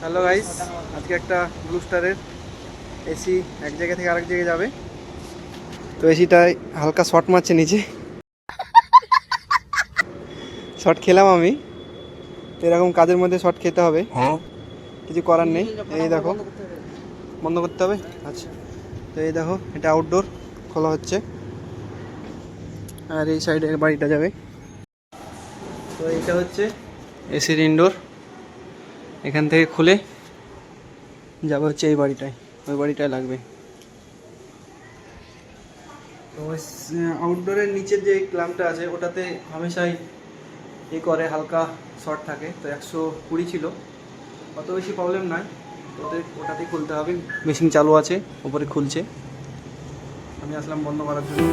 Hello guys, আজকে একটা blue স্টারের এসি এক জায়গা থেকে আরেক জায়গায় যাবে। তো এসিটায় হালকা শর্ট মারছে নিচে, শর্ট খেলাম আমি। তো এরকম কাজের মধ্যে শর্ট খেতে হবে, কিছু করার নেই। এই দেখো, বন্ধ করতে হবে। আচ্ছা, তো এই দেখো, এটা আউটডোর খোলা হচ্ছে, আর এই সাইডে বাড়িটা যাবে। তো এইটা হচ্ছে এসির ইনডোর, এখান থেকে খুলে যাবে হচ্ছে এই বাড়িটায়, ওই বাড়িটায় লাগবে। তো আউটডোরের নিচের যে ক্ল্যাম্পটা আছে ওটাতে হামেশাই করে হালকা শর্ট থাকে। তো 120 ছিল, অত বেশি প্রবলেম নয়। তো ওটাতেই খুলতে হবে। মেশিন চালু আছে, ওপরে খুলছে, আমি আসলাম বন্ধ করার জন্য।